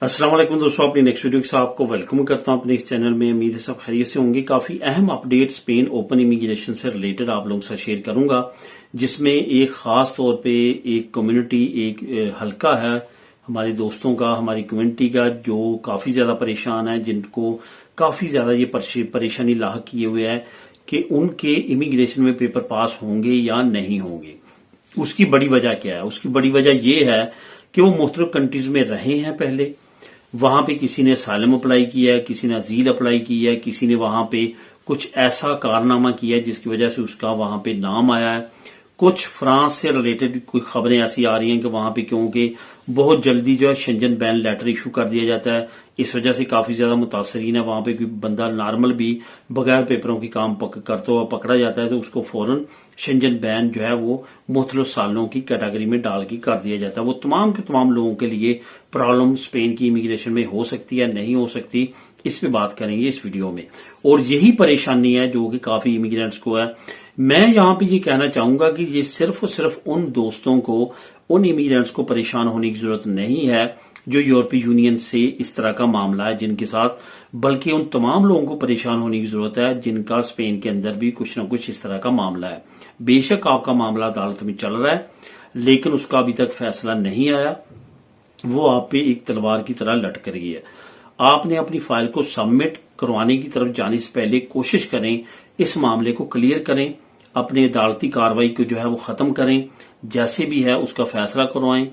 अस्सलाम वालेकुम दोस्तों, अपनी नेक्स्ट वीडियो के साथ आपको वेलकम करता हूं अपने इस चैनल में। उम्मीद है सब खैरियत से होंगे। काफी अहम अपडेट स्पेन ओपन इमिग्रेशन से रिलेटेड आप लोगों के साथ शेयर करूंगा, जिसमें एक खास तौर पे एक कम्युनिटी, एक हलका है हमारे दोस्तों का, हमारी कम्युनिटी का, जो काफी ज्यादा परेशान है, जिनको काफी ज्यादा ये परेशानी लाहक किए हुए है कि उनके इमिग्रेशन में पेपर पास होंगे या नहीं होंगे। उसकी बड़ी वजह क्या है? उसकी बड़ी वजह यह है कि वो मुख्तलिफ कंट्रीज में रहे हैं पहले, वहां पे किसी ने असाइलम अप्लाई किया है, किसी ने अजील अप्लाई किया है, किसी ने वहां पे कुछ ऐसा कारनामा किया है जिसकी वजह से उसका वहां पे नाम आया है। कुछ फ्रांस से रिलेटेड कोई खबरें ऐसी आ रही हैं कि वहां पे क्योंकि बहुत जल्दी जो है शेंजन बैन लेटर इशू कर दिया जाता है, इस वजह से काफी ज्यादा मुतासरीन है। वहां पे कोई बंदा नॉर्मल भी बगैर पेपरों की काम करते हुआ पकड़ा जाता है तो उसको फौरन शेंजन बैन जो है वो मुख्तलिफ सालों की कैटेगरी में डाल के कर दिया जाता है। वो तमाम के तमाम लोगों के लिए प्रॉब्लम स्पेन की इमिग्रेशन में हो सकती है, नहीं हो सकती, इस पे बात करेंगे इस वीडियो में। और यही परेशानी है जो कि काफी इमिग्रेंट्स को है। मैं यहां पे ये कहना चाहूंगा कि ये सिर्फ और सिर्फ उन दोस्तों को, उन इमिग्रेंट्स को परेशान होने की जरूरत नहीं है जो यूरोपीय यूनियन से इस तरह का मामला है जिनके साथ, बल्कि उन तमाम लोगों को परेशान होने की जरूरत है जिनका स्पेन के अंदर भी कुछ न कुछ इस तरह का मामला है। बेशक आपका मामला अदालत में चल रहा है, लेकिन उसका अभी तक फैसला नहीं आया। वो आप पे एक तलवार की तरह लटक रही है। आपने अपनी फाइल को सबमिट करवाने की तरफ जाने से पहले कोशिश करें, इस मामले को क्लियर करें, अपने अदालती कार्रवाई को जो है वो खत्म करें, जैसे भी है उसका फैसला करवाएं।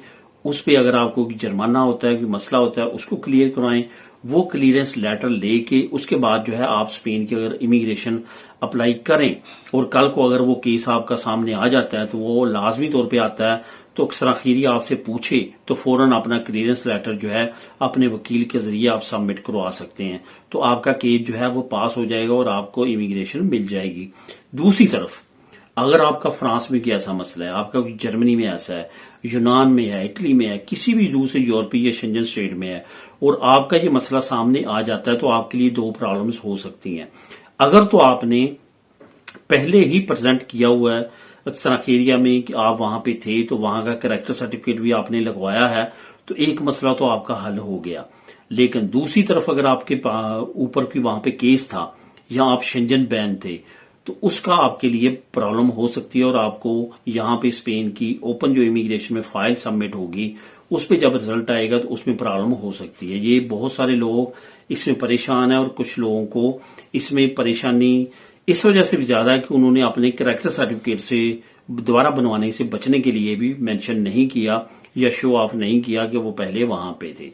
उस पे अगर आपको जुर्माना होता है, कोई मसला होता है, उसको क्लियर करवाएं। वो क्लियरेंस लेटर लेके उसके बाद जो है आप स्पेन की अगर इमिग्रेशन अप्लाई करें, और कल को अगर वो केस आपका सामने आ जाता है तो वो लाजमी तौर पे आता है, तो अक्सर आखिरी आपसे पूछे तो फौरन अपना क्लियरेंस लेटर जो है अपने वकील के जरिए आप सबमिट करवा सकते हैं, तो आपका केस जो है वो पास हो जाएगा और आपको इमिग्रेशन मिल जाएगी। दूसरी तरफ अगर आपका फ्रांस में कोई ऐसा मसला है, आपका जर्मनी में ऐसा है, यूनान में है, इटली में है, किसी भी दूसरे यूरोपीय या शेंजन स्टेट में है, और आपका ये मसला सामने आ जाता है, तो आपके लिए दो प्रॉब्लम्स हो सकती हैं। अगर तो आपने पहले ही प्रेजेंट किया हुआ है एरिया में कि आप वहां पे थे, तो वहां का कैरेक्टर सर्टिफिकेट भी आपने लगवाया है, तो एक मसला तो आपका हल हो गया। लेकिन दूसरी तरफ अगर आपके ऊपर की वहां पे केस था या आप शेंजन बैन थे, तो उसका आपके लिए प्रॉब्लम हो सकती है, और आपको यहां पे स्पेन की ओपन जो इमिग्रेशन में फाइल सबमिट होगी उस पे जब रिजल्ट आएगा तो उसमें प्रॉब्लम हो सकती है। ये बहुत सारे लोग इसमें परेशान है, और कुछ लोगों को इसमें परेशानी इस वजह से भी ज्यादा है कि उन्होंने अपने कैरेक्टर सर्टिफिकेट से दोबारा बनवाने से बचने के लिए भी मेंशन नहीं किया या शो ऑफ नहीं किया कि वो पहले वहां पे थे।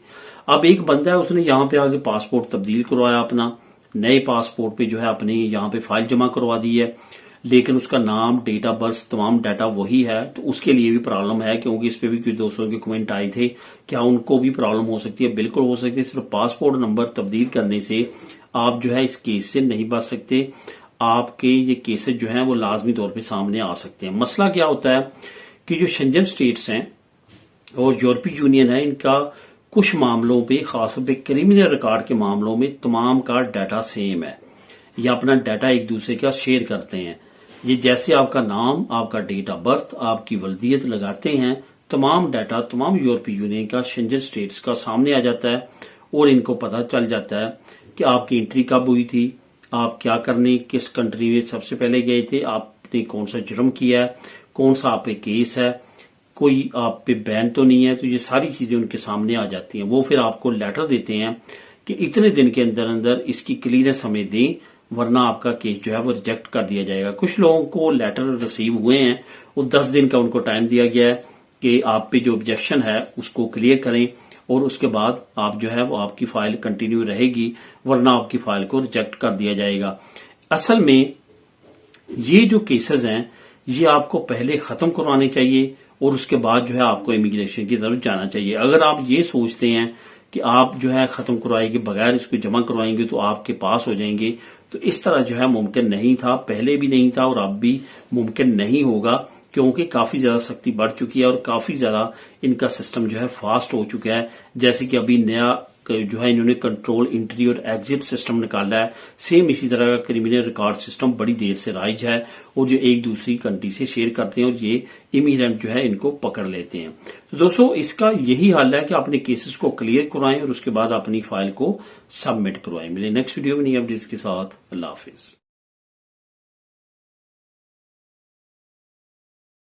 अब एक बंदा है, उसने यहां पे आके पासपोर्ट तब्दील करवाया, अपना नए पासपोर्ट पे जो है अपनी यहाँ पे फाइल जमा करवा दी है, लेकिन उसका नाम, डेट ऑफ बर्थ, तमाम डाटा वही है, तो उसके लिए भी प्रॉब्लम है, क्योंकि इस पे भी कुछ दोस्तों के कमेंट आए थे, क्या उनको भी प्रॉब्लम हो सकती है? बिल्कुल हो सकती है। सिर्फ पासपोर्ट नंबर तब्दील करने से आप जो है इस केस से नहीं बच सकते। आपके ये केसेस जो हैं वो लाजमी तौर पे सामने आ सकते हैं। मसला क्या होता है कि जो शेंजन स्टेट्स हैं और यूरोपीय यूनियन है, इनका कुछ मामलों पे, खासतौर पे क्रिमिनल रिकॉर्ड के मामलों में तमाम का डाटा सेम है, या अपना डाटा एक दूसरे का शेयर करते हैं। ये जैसे आपका नाम, आपका डेट ऑफ बर्थ, आपकी वल्दियत लगाते हैं, तमाम डाटा तमाम यूरोपीय यूनियन का, शेंजन स्टेट्स का सामने आ जाता है, और इनको पता चल जाता है कि आपकी एंट्री कब हुई थी, आप क्या करने, किस कंट्री में सबसे पहले गए थे, आपने कौन सा जुर्म किया है, कौन सा आप पे केस है, कोई आप पे बैन तो नहीं है। तो ये सारी चीजें उनके सामने आ जाती हैं। वो फिर आपको लेटर देते हैं कि इतने दिन के अंदर अंदर इसकी क्लियरेंस हमें दें, वरना आपका केस जो है वो रिजेक्ट कर दिया जाएगा। कुछ लोगों को लेटर रिसीव हुए हैं, वो 10 दिन का उनको टाइम दिया गया है कि आप पे जो ऑब्जेक्शन है उसको क्लियर करें, और उसके बाद आप जो है वो आपकी फाइल कंटिन्यू रहेगी, वरना आपकी फाइल को रिजेक्ट कर दिया जाएगा। असल में ये जो केसेस हैं ये आपको पहले खत्म करवाने चाहिए, और उसके बाद जो है आपको इमिग्रेशन की तरफ जाना चाहिए। अगर आप ये सोचते हैं कि आप जो है खत्म करवाएंगे, बगैर इसको जमा करवाएंगे तो आपके पास हो जाएंगे, तो इस तरह जो है मुमकिन नहीं था, पहले भी नहीं था और अब भी मुमकिन नहीं होगा, क्योंकि काफी ज्यादा सख्ती बढ़ चुकी है और काफी ज्यादा इनका सिस्टम जो है फास्ट हो चुका है। जैसे कि अभी नया जो है इन्होंने कंट्रोल एंट्री और एग्जिट सिस्टम निकाला है, सेम इसी तरह का क्रिमिनल रिकॉर्ड सिस्टम बड़ी देर से राइज है और जो एक दूसरी कंट्री से शेयर करते हैं और ये इमिग्रेंट जो है इनको पकड़ लेते हैं। तो दोस्तों इसका यही हल है कि अपने केसेस को क्लियर करवाएं और उसके बाद अपनी फाइल को सबमिट करवाएं। मिले नेक्स्ट वीडियो में नई अपडेट्स के साथ। अल्लाह हाफिज।